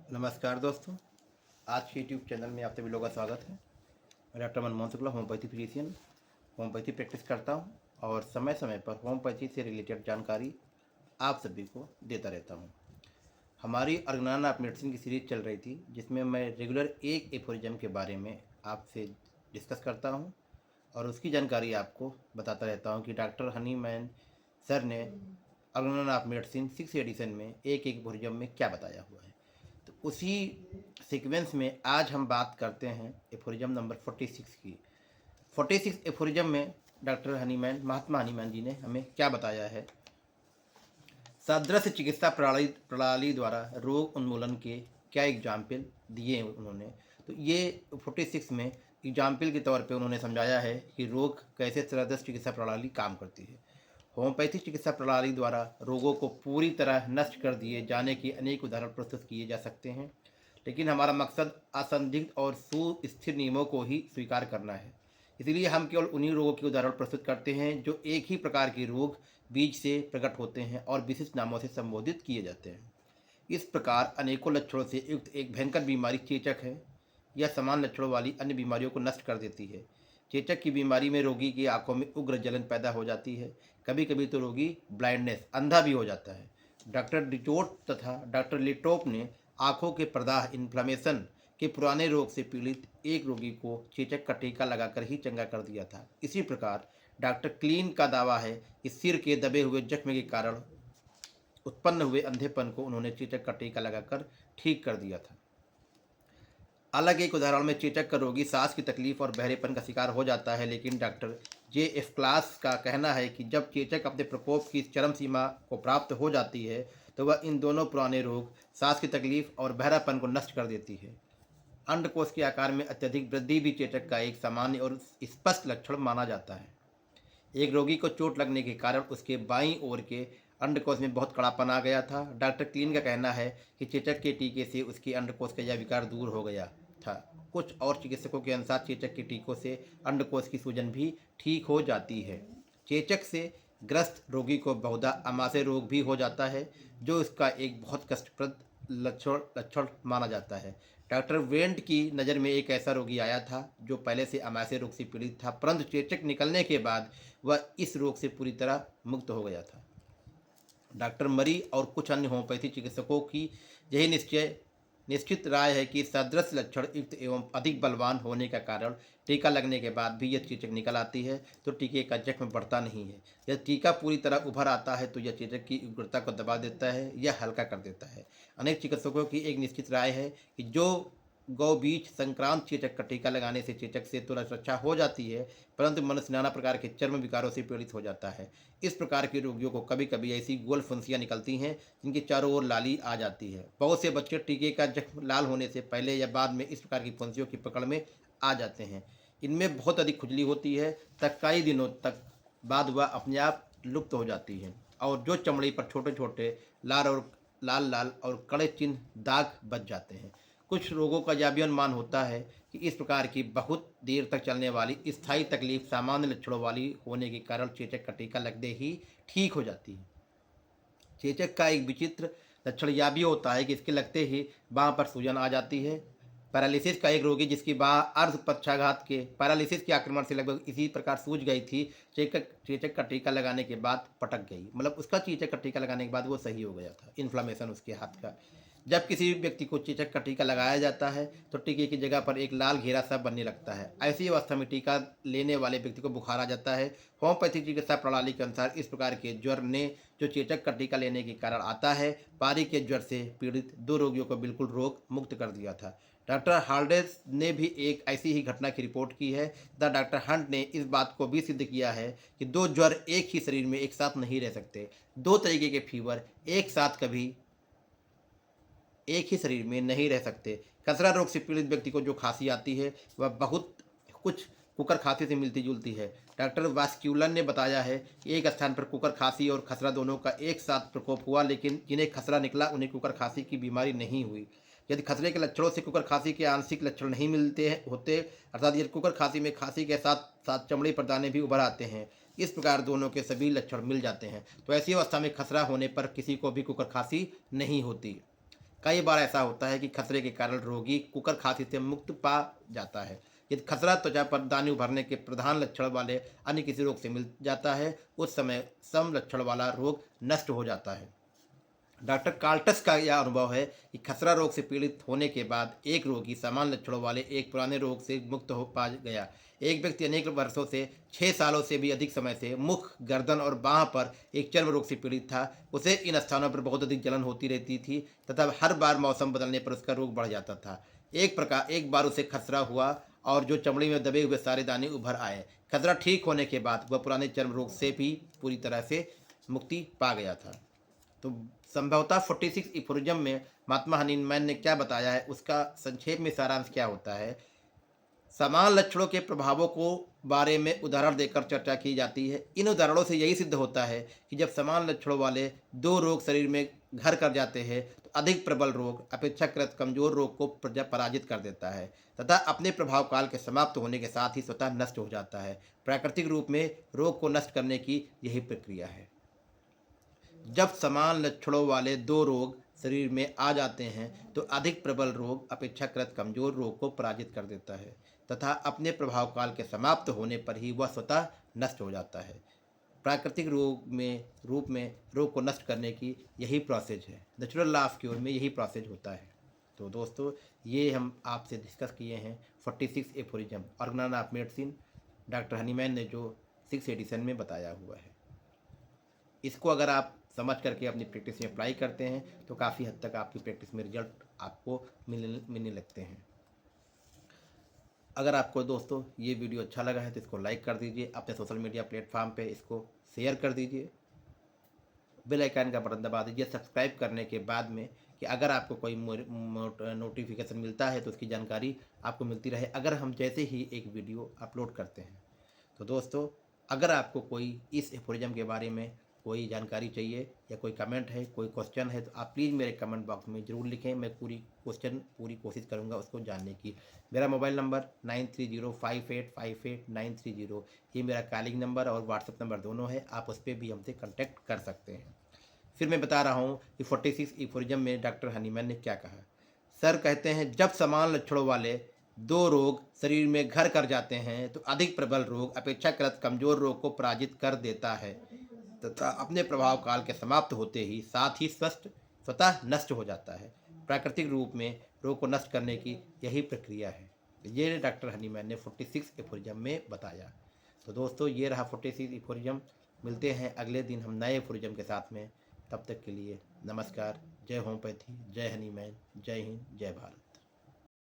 नमस्कार दोस्तों। आज के यूट्यूब चैनल में आप सभी लोगों का स्वागत है। मैं doctor Manmohan Shukla, homeopathy physician, homeopathy practice करता हूं और समय समय पर होम्योपैथी से रिलेटेड जानकारी आप सभी को देता रहता हूं। हमारी अर्गनान ऑफ मेडिसिन की सीरीज चल रही थी, जिसमें मैं रेगुलर एक एफोरिज्म के बारे में आपसे डिस्कस करता हूं और उसकी जानकारी आपको बताता रहता हूं कि डॉक्टर हनीमैन सर ने अर्गनान ऑफ मेडिसिन 6 एडिशन में एक एफोरिज्म में क्या बताया हुआ है। तो उसी सीक्वेंस में आज हम बात करते हैं एफोरिज्म नंबर 46 की। 46 एफोरिज्म में डॉक्टर हनीमैन, महात्मा हनीमैन जी ने हमें क्या बताया है। सादृश्य चिकित्सा प्रणाली द्वारा रोग उन्मूलन के क्या एग्जाम्पल दिए उन्होंने। तो ये 46 में एग्जाम्पल के तौर पे उन्होंने समझाया है कि रोग कैसे सादृश्य चिकित्सा प्रणाली काम करती है। होम्योपैथी चिकित्सा प्रणाली द्वारा रोगों को पूरी तरह नष्ट कर दिए जाने के अनेक उदाहरण प्रस्तुत किए जा सकते हैं, लेकिन हमारा मकसद असंदिग्ध और सुस्थिर नियमों को ही स्वीकार करना है। इसलिए हम केवल उन्हीं रोगों के उदाहरण प्रस्तुत करते हैं जो एक ही प्रकार के रोग बीज से प्रकट होते हैं और विशिष्ट नामों से संबोधित किए जाते हैं। इस प्रकार अनेकों लक्षणों से युक्त एक भयंकर बीमारी चेचक है। यह समान लक्षणों वाली अन्य बीमारियों को नष्ट कर देती है। चेचक की बीमारी में रोगी की आंखों में उग्र जलन पैदा हो जाती है। कभी कभी तो रोगी ब्लाइंडनेस, अंधा भी हो जाता है। डॉक्टर डिटोट तथा डॉक्टर लिटोप ने आंखों के प्रदाह इन्फ्लामेशन के पुराने रोग से पीड़ित एक रोगी को चेचक का टीका लगाकर ही चंगा कर दिया था। इसी प्रकार डॉक्टर क्लीन का दावा है कि सिर के दबे हुए जख्म के कारण उत्पन्न हुए अंधेपन को उन्होंने चेचक का टीका लगाकर ठीक कर दिया था। अलग एक उदाहरण में चेचक का रोगी सांस की तकलीफ और बहरेपन का शिकार हो जाता है, लेकिन डॉक्टर जे एफ क्लास का कहना है कि जब चेचक अपने प्रकोप की चरम सीमा को प्राप्त हो जाती है तो वह इन दोनों पुराने रोग, सांस की तकलीफ और बहरापन को नष्ट कर देती है। अंडकोश के आकार में अत्यधिक वृद्धि भी चेचक का एक सामान्य और स्पष्ट लक्षण माना जाता है। एक रोगी को चोट लगने के कारण उसके बाईं ओर के अंडकोश में बहुत कड़ापन आ गया था। डॉक्टर क्लीन का कहना है कि चेचक के टीके से उसके अंडकोश का यह विकार दूर हो गया था। कुछ और चिकित्सकों के अनुसार चेचक के टीकों से अंडकोश की सूजन भी ठीक हो जाती है। चेचक से ग्रस्त रोगी को बहुधा आमाशय रोग भी हो जाता है, जो इसका एक बहुत कष्टप्रद लक्षण माना जाता है। डॉक्टर वेंट की नज़र में एक ऐसा रोगी आया था जो पहले से अमाशय रोग से पीड़ित था, परंतु चेचक निकलने के बाद वह इस रोग से पूरी तरह मुक्त हो गया था। डॉक्टर मरी और कुछ अन्य होम्योपैथी चिकित्सकों की यही निश्चित राय है कि सदृश लक्षण युक्त एवं अधिक बलवान होने का कारण टीका लगने के बाद भी यह चेचक निकल आती है तो टीके का जख्म बढ़ता नहीं है। यदि टीका पूरी तरह उभर आता है तो यह चेचक की उग्रता को दबा देता है या हल्का कर देता है। अनेक चिकित्सकों की एक निश्चित राय है कि जो गौ बीज संक्रांत चेचक का टीका लगाने से चेचक से तो रक्षा हो जाती है, परंतु मनुष्य नाना प्रकार के चर्म विकारों से पीड़ित हो जाता है। इस प्रकार के रोगियों को कभी कभी ऐसी गोल फुंसियाँ निकलती हैं जिनके चारों ओर लाली आ जाती है। बहुत से बच्चे टीके का जख्म लाल होने से पहले या बाद में इस प्रकार की फुंसियों की पकड़ में आ जाते हैं। इनमें बहुत अधिक खुजली होती है तक कई दिनों तक बाद वह अपने आप लुप्त हो जाती है और जो चमड़ी पर छोटे छोटे लाल लाल और कड़े चिन्ह दाग बच जाते हैं। कुछ रोगों का यह भी अनुमान होता है कि इस प्रकार की बहुत देर तक चलने वाली स्थायी तकलीफ सामान्य लक्षणों वाली होने के कारण चेचक का टीका लगते ही ठीक हो जाती है। चेचक का एक विचित्र लक्षण यह भी होता है कि इसके लगते ही बाँह पर सूजन आ जाती है। पैरालिसिस का एक रोगी जिसकी बाँह अर्ध पक्षाघात के पैरालिसिस के आक्रमण से लगभग इसी प्रकार सूज गई थी, चेचक चेचक का टीका लगाने के बाद पटक गई, मतलब उसका चेचक का टीका लगाने के बाद वो सही हो गया था, इन्फ्लामेशन उसके हाथ का। जब किसी भी व्यक्ति को चेचक का टीका लगाया जाता है तो टीके की जगह पर एक लाल घेरा सा बनने लगता है। ऐसी अवस्था में टीका लेने वाले व्यक्ति को बुखार आ जाता है। होम्योपैथी चिकित्सा प्रणाली के अनुसार इस प्रकार के ज्वर ने जो चेचक का टीका लेने के कारण आता है, पारी के ज्वर से पीड़ित 2 रोगियों को बिल्कुल रोग मुक्त कर दिया था। डॉक्टर हार्डेस ने भी एक ऐसी ही घटना की रिपोर्ट की है तथा डॉक्टर हंट ने इस बात को भी सिद्ध किया है कि 2 ज्वर एक ही शरीर में एक साथ नहीं रह सकते। 2 तरीके के फीवर एक साथ कभी एक ही शरीर में नहीं रह सकते। खसरा रोग से पीड़ित व्यक्ति को जो खांसी आती है वह बहुत कुछ कुकर खांसी से मिलती जुलती है। डॉक्टर वास्क्यूलन ने बताया है कि एक स्थान पर कुकर खांसी और खसरा दोनों का एक साथ प्रकोप हुआ, लेकिन जिन्हें खसरा निकला उन्हें कुकर खांसी की बीमारी नहीं हुई। यदि खसरे के लक्षणों से कुकर खांसी के आंशिक लक्षण नहीं मिलते होते, अर्थात यदि कुकर खांसी में खांसी के साथ साथ चमड़ी पर दाने भी उभर आते हैं, इस प्रकार दोनों के सभी लक्षण मिल जाते हैं, तो ऐसी अवस्था में खसरा होने पर किसी को भी कुकर खांसी नहीं होती। कई बार ऐसा होता है कि खसरे के कारण रोगी कुकर खांसी से मुक्त पा जाता है। यदि खसरा त्वचा पर दाने उभरने के प्रधान लक्षण वाले अन्य किसी रोग से मिल जाता है, उस समय सम लक्षण वाला रोग नष्ट हो जाता है। डॉक्टर कार्ल्टस का यह अनुभव है कि खसरा रोग से पीड़ित होने के बाद एक रोगी समान लक्षणों वाले एक पुराने रोग से मुक्त हो पा गया। एक व्यक्ति अनेक वर्षों से 6 सालों से भी अधिक समय से मुख, गर्दन और बांह पर एक चर्म रोग से पीड़ित था। उसे इन स्थानों पर बहुत अधिक जलन होती रहती थी तथा हर बार मौसम बदलने पर उसका रोग बढ़ जाता था। एक बार उसे खसरा हुआ और जो चमड़ी में दबे हुए सारे दाने उभर आए। खसरा ठीक होने के बाद वह पुराने चर्म रोग से भी पूरी तरह से मुक्ति पा गया था। तो संभवतः 46 इफोरिज्म में महात्मा हनीमैन ने क्या बताया है, उसका संक्षेप में सारांश क्या होता है। समान लक्षणों के प्रभावों को बारे में उदाहरण देकर चर्चा की जाती है। इन उदाहरणों से यही सिद्ध होता है कि जब समान लक्षणों वाले दो रोग शरीर में घर कर जाते हैं तो अधिक प्रबल रोग अपेक्षाकृत कमजोर रोग को पराजित कर देता है तथा अपने प्रभाव काल के समाप्त होने के साथ ही स्वतः नष्ट हो जाता है। प्राकृतिक रूप में रोग को नष्ट करने की यही प्रक्रिया है। जब समान लक्षणों वाले दो रोग शरीर में आ जाते हैं तो अधिक प्रबल रोग अपेक्षाकृत कमजोर रोग को पराजित कर देता है तथा अपने प्रभाव काल के समाप्त होने पर ही वह स्वतः नष्ट हो जाता है। प्राकृतिक रूप में रोग को नष्ट करने की यही प्रोसेस है। नेचुरल लॉ ऑफ क्योर में यही प्रोसेस होता है। तो दोस्तों, ये हम आपसे डिस्कस किए हैं 46 aphorism organon of medicine, doctor Hahnemann ने जो 6 एडिशन में बताया हुआ है। इसको अगर आप समझ करके अपनी प्रैक्टिस में अप्लाई करते हैं तो काफ़ी हद तक आपकी प्रैक्टिस में रिजल्ट आपको मिलने लगते हैं। अगर आपको दोस्तों ये वीडियो अच्छा लगा है तो इसको लाइक कर दीजिए, अपने सोशल मीडिया प्लेटफॉर्म पे इसको शेयर कर दीजिए, बेल आइकन का बटन दबा दीजिए सब्सक्राइब करने के बाद में, कि अगर आपको कोई नोटिफिकेशन मिलता है तो उसकी जानकारी आपको मिलती रहे अगर हम जैसे ही एक वीडियो अपलोड करते हैं। तो दोस्तों, अगर आपको कोई इस एफोरिज्म के बारे में कोई जानकारी चाहिए या कोई कमेंट है, कोई क्वेश्चन है, तो आप प्लीज़ मेरे कमेंट बॉक्स में ज़रूर लिखें। मैं पूरी कोशिश करूंगा उसको जानने की। मेरा मोबाइल नंबर 9305858930, ये मेरा कॉलिंग नंबर और व्हाट्सएप नंबर दोनों है। आप उस पर भी हमसे कॉन्टैक्ट कर सकते हैं। फिर मैं बता रहा हूँ कि 46 इफोरिज्म में डॉक्टर हनीमैन ने क्या कहा। सर कहते हैं, जब समान लक्षणों वाले दो रोग शरीर में घर कर जाते हैं तो अधिक प्रबल रोग अपेक्षाकृत कमजोर रोग को पराजित कर देता है तथा अपने प्रभाव काल के समाप्त होते ही साथ ही स्वतः नष्ट हो जाता है। प्राकृतिक रूप में रोग को नष्ट करने की यही प्रक्रिया है। ये डॉक्टर हनीमैन ने 46 एफोरिज्म में बताया। तो दोस्तों, ये रहा 46 एफोरिज्म। मिलते हैं अगले दिन हम नए एफोरिज्म के साथ में। तब तक के लिए नमस्कार। जय होम्योपैथी, जय हनीमैन, जय हिंद, जय भारत।